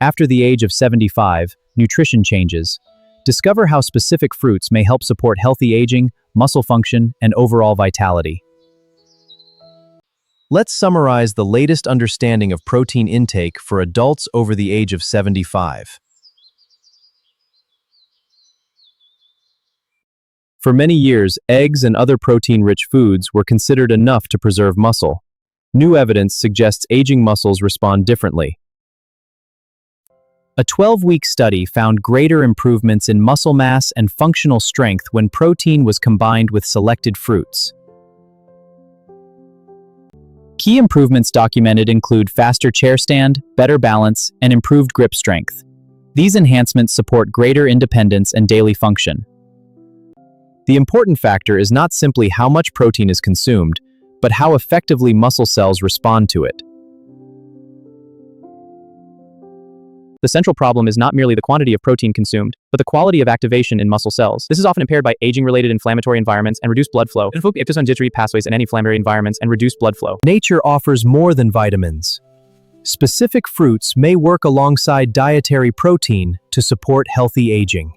After the age of 75, nutrition changes. Discover how specific fruits may help support healthy aging, muscle function, and overall vitality. Let's summarize the latest understanding of protein intake for adults over the age of 75. For many years, eggs and other protein-rich foods were considered enough to preserve muscle. New evidence suggests aging muscles respond differently. A 12-week study found greater improvements in muscle mass and functional strength when protein was combined with selected fruits. Key improvements documented include faster chair stand, better balance, and improved grip strength. These enhancements support greater independence and daily function. The important factor is not simply how much protein is consumed, but how effectively muscle cells respond to it. The central problem is not merely the quantity of protein consumed, but the quality of activation in muscle cells. This is often impaired by aging-related inflammatory environments and reduced blood flow. Dietary pathways and anti-inflammatory environments and reduced blood flow. Nature offers more than vitamins. Specific fruits may work alongside dietary protein to support healthy aging.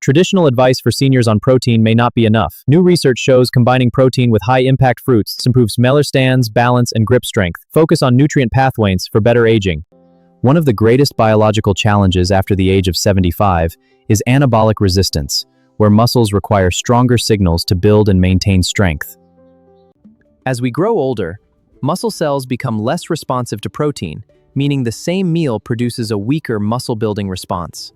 Traditional advice for seniors on protein may not be enough. New research shows combining protein with high-impact fruits improves cellular stance, balance, and grip strength. Focus on nutrient pathways for better aging. One of the greatest biological challenges after the age of 75 is anabolic resistance, where muscles require stronger signals to build and maintain strength. As we grow older, muscle cells become less responsive to protein, meaning the same meal produces a weaker muscle-building response.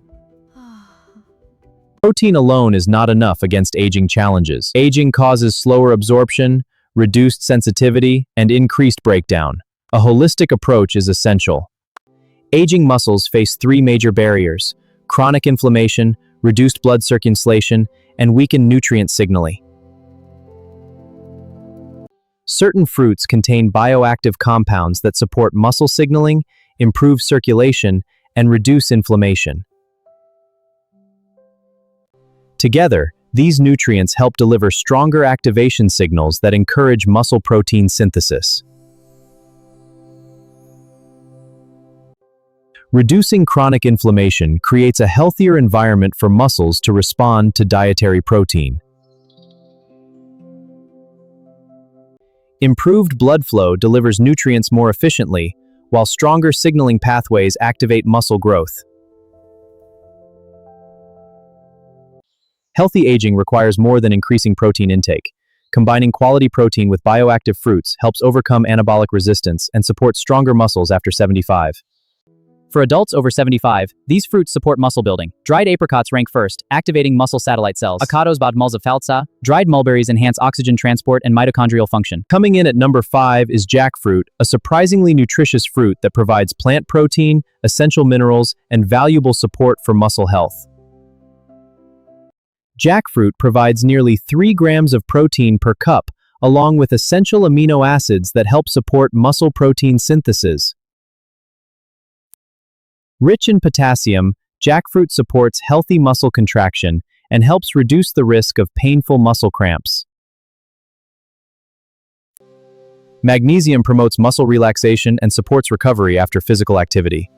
Protein alone is not enough against aging challenges. Aging causes slower absorption, reduced sensitivity, and increased breakdown. A holistic approach is essential. Aging muscles face three major barriers: chronic inflammation, reduced blood circulation, and weakened nutrient signaling. Certain fruits contain bioactive compounds that support muscle signaling, improve circulation, and reduce inflammation. Together, these nutrients help deliver stronger activation signals that encourage muscle protein synthesis. Reducing chronic inflammation creates a healthier environment for muscles to respond to dietary protein. Improved blood flow delivers nutrients more efficiently, while stronger signaling pathways activate muscle growth. Healthy aging requires more than increasing protein intake. Combining quality protein with bioactive fruits helps overcome anabolic resistance and support stronger muscles after 75. For adults over 75, these fruits support muscle building. Dried apricots rank first, activating muscle satellite cells. Avocados bad mulza. Dried mulberries enhance oxygen transport and mitochondrial function. Coming in at number 5 is jackfruit, a surprisingly nutritious fruit that provides plant protein, essential minerals, and valuable support for muscle health. Jackfruit provides nearly 3 grams of protein per cup, along with essential amino acids that help support muscle protein synthesis. Rich in potassium, jackfruit supports healthy muscle contraction and helps reduce the risk of painful muscle cramps. Magnesium promotes muscle relaxation and supports recovery after physical activity.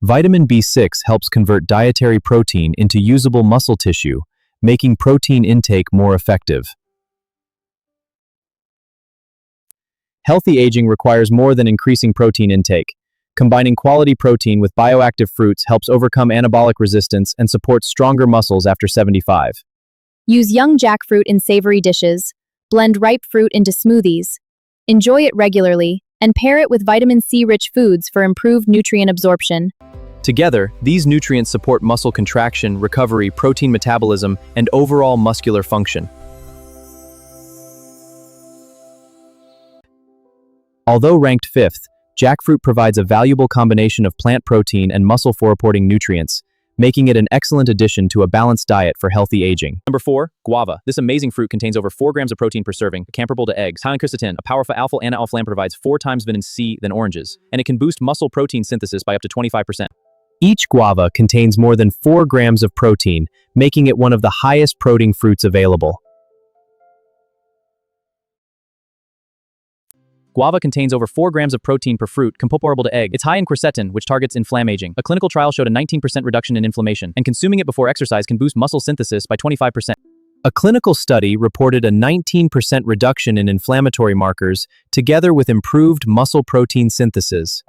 Vitamin B6 helps convert dietary protein into usable muscle tissue, making protein intake more effective. Healthy aging requires more than increasing protein intake. Combining quality protein with bioactive fruits helps overcome anabolic resistance and supports stronger muscles after 75. Use young jackfruit in savory dishes, blend ripe fruit into smoothies, enjoy it regularly, and pair it with vitamin C-rich foods for improved nutrient absorption. Together, these nutrients support muscle contraction, recovery, protein metabolism, and overall muscular function. Although ranked 5th, jackfruit provides a valuable combination of plant protein and muscle-supporting nutrients, making it an excellent addition to a balanced diet for healthy aging. Number 4, guava. This amazing fruit contains over 4 grams of protein per serving, comparable to eggs. High in quercetin, a powerful alpha-anti-oxidant provides 4 times vitamin C than oranges, and it can boost muscle protein synthesis by up to 25%. Each guava contains more than 4 grams of protein, making it one of the highest protein fruits available. Guava contains over 4 grams of protein per fruit, comparable to egg. It's high in quercetin, which targets inflammaging. A clinical trial showed a 19% reduction in inflammation, and consuming it before exercise can boost muscle synthesis by 25%. A clinical study reported a 19% reduction in inflammatory markers, together with improved muscle protein synthesis.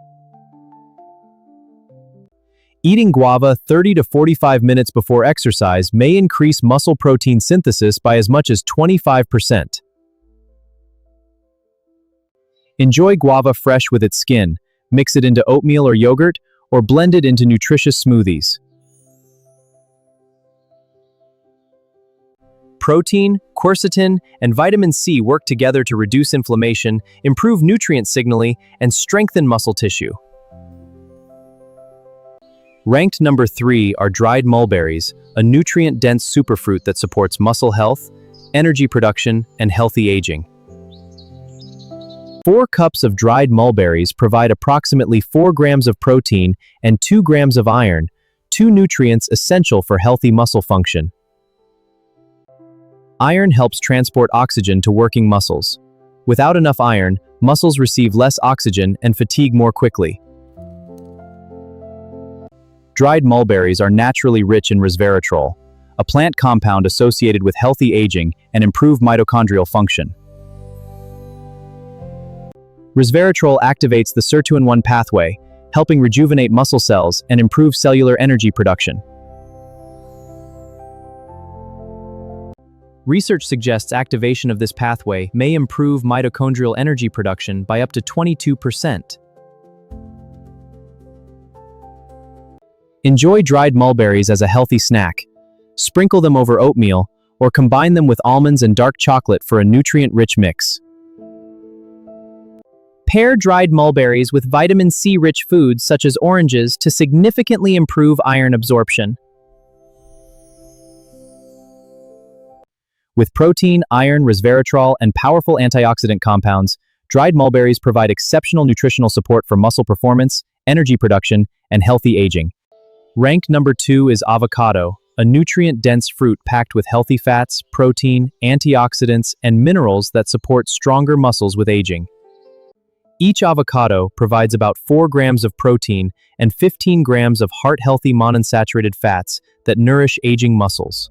Eating guava 30 to 45 minutes before exercise may increase muscle protein synthesis by as much as 25%. Enjoy guava fresh with its skin, mix it into oatmeal or yogurt, or blend it into nutritious smoothies. Protein, quercetin, and vitamin C work together to reduce inflammation, improve nutrient signaling, and strengthen muscle tissue. Ranked number 3 are dried mulberries, a nutrient-dense superfruit that supports muscle health, energy production, and healthy aging. 4 cups of dried mulberries provide approximately 4 grams of protein and 2 grams of iron, 2 nutrients essential for healthy muscle function. Iron helps transport oxygen to working muscles. Without enough iron, muscles receive less oxygen and fatigue more quickly. Dried mulberries are naturally rich in resveratrol, a plant compound associated with healthy aging and improved mitochondrial function. Resveratrol activates the sirtuin-1 pathway, helping rejuvenate muscle cells and improve cellular energy production. Research suggests activation of this pathway may improve mitochondrial energy production by up to 22%. Enjoy dried mulberries as a healthy snack. Sprinkle them over oatmeal, or combine them with almonds and dark chocolate for a nutrient-rich mix. Pair dried mulberries with vitamin C-rich foods such as oranges to significantly improve iron absorption. With protein, iron, resveratrol, and powerful antioxidant compounds, dried mulberries provide exceptional nutritional support for muscle performance, energy production, and healthy aging. Ranked number 2 is avocado, a nutrient-dense fruit packed with healthy fats, protein, antioxidants, and minerals that support stronger muscles with aging. Each avocado provides about 4 grams of protein and 15 grams of heart-healthy monounsaturated fats that nourish aging muscles.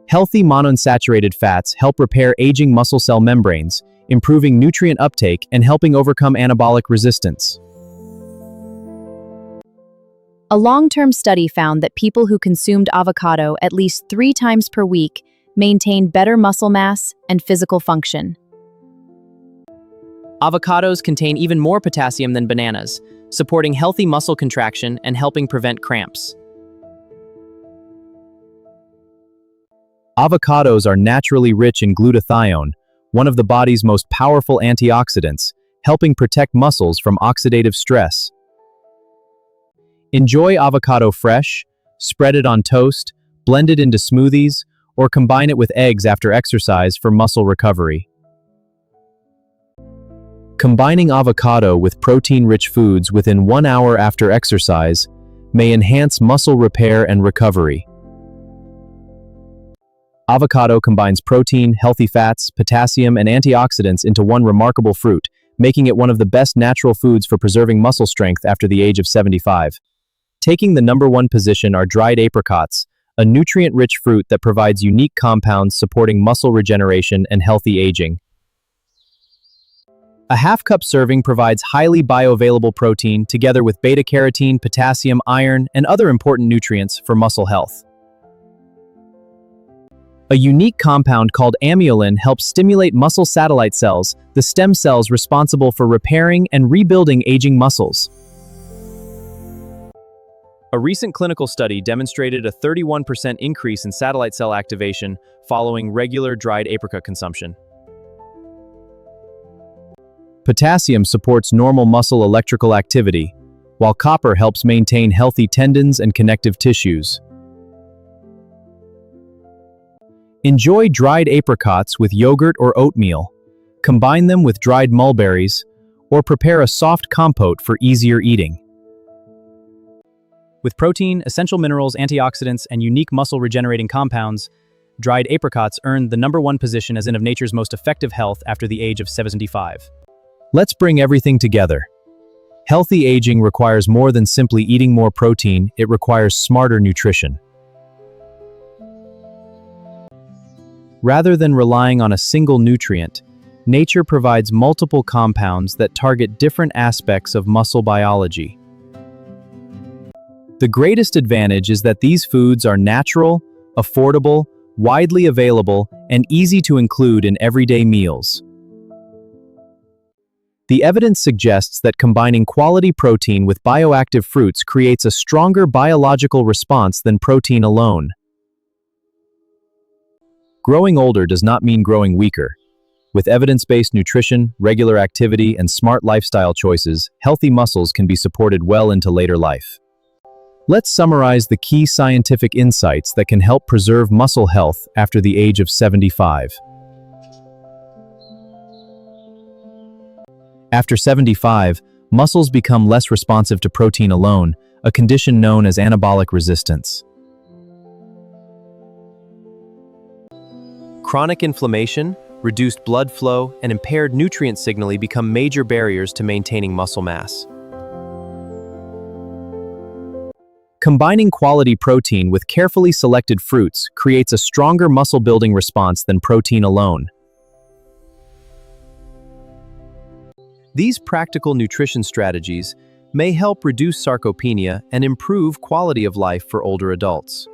Healthy monounsaturated fats help repair aging muscle cell membranes, improving nutrient uptake and helping overcome anabolic resistance. A long-term study found that people who consumed avocado at least 3 times per week maintained better muscle mass and physical function. Avocados contain even more potassium than bananas, supporting healthy muscle contraction and helping prevent cramps. Avocados are naturally rich in glutathione, one of the body's most powerful antioxidants, helping protect muscles from oxidative stress. Enjoy avocado fresh, spread it on toast, blend it into smoothies, or combine it with eggs after exercise for muscle recovery. Combining avocado with protein-rich foods within 1 hour after exercise may enhance muscle repair and recovery. Avocado combines protein, healthy fats, potassium, and antioxidants into one remarkable fruit, making it one of the best natural foods for preserving muscle strength after the age of 75. Taking the number 1 position are dried apricots, a nutrient-rich fruit that provides unique compounds supporting muscle regeneration and healthy aging. A half-cup serving provides highly bioavailable protein together with beta-carotene, potassium, iron, and other important nutrients for muscle health. A unique compound called amylin helps stimulate muscle satellite cells, the stem cells responsible for repairing and rebuilding aging muscles. A recent clinical study demonstrated a 31% increase in satellite cell activation following regular dried apricot consumption. Potassium supports normal muscle electrical activity, while copper helps maintain healthy tendons and connective tissues. Enjoy dried apricots with yogurt or oatmeal. Combine them with dried mulberries, or prepare a soft compote for easier eating. With protein, essential minerals, antioxidants, and unique muscle-regenerating compounds, dried apricots earned the #1 position as in of nature's most effective health after the age of 75. Let's bring everything together. Healthy aging requires more than simply eating more protein, it requires smarter nutrition. Rather than relying on a single nutrient, nature provides multiple compounds that target different aspects of muscle biology. The greatest advantage is that these foods are natural, affordable, widely available, and easy to include in everyday meals. The evidence suggests that combining quality protein with bioactive fruits creates a stronger biological response than protein alone. Growing older does not mean growing weaker. With evidence-based nutrition, regular activity, and smart lifestyle choices, healthy muscles can be supported well into later life. Let's summarize the key scientific insights that can help preserve muscle health after the age of 75. After 75, muscles become less responsive to protein alone, a condition known as anabolic resistance. Chronic inflammation, reduced blood flow, and impaired nutrient signaling become major barriers to maintaining muscle mass. Combining quality protein with carefully selected fruits creates a stronger muscle-building response than protein alone. These practical nutrition strategies may help reduce sarcopenia and improve quality of life for older adults.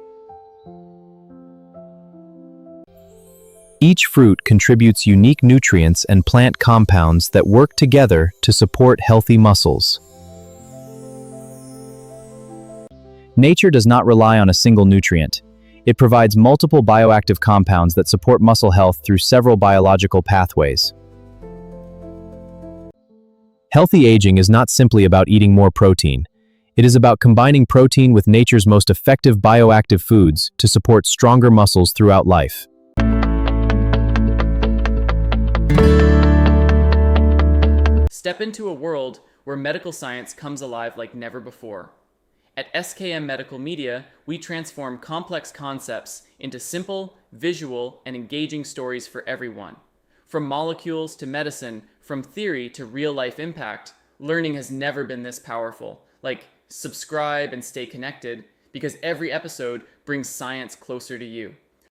Each fruit contributes unique nutrients and plant compounds that work together to support healthy muscles. Nature does not rely on a single nutrient. It provides multiple bioactive compounds that support muscle health through several biological pathways. Healthy aging is not simply about eating more protein. It is about combining protein with nature's most effective bioactive foods to support stronger muscles throughout life. Step into a world where medical science comes alive like never before. At SKM Medical Media, we transform complex concepts into simple, visual, and engaging stories for everyone. From molecules to medicine, from theory to real-life impact, learning has never been this powerful. Subscribe and stay connected, because every episode brings science closer to you.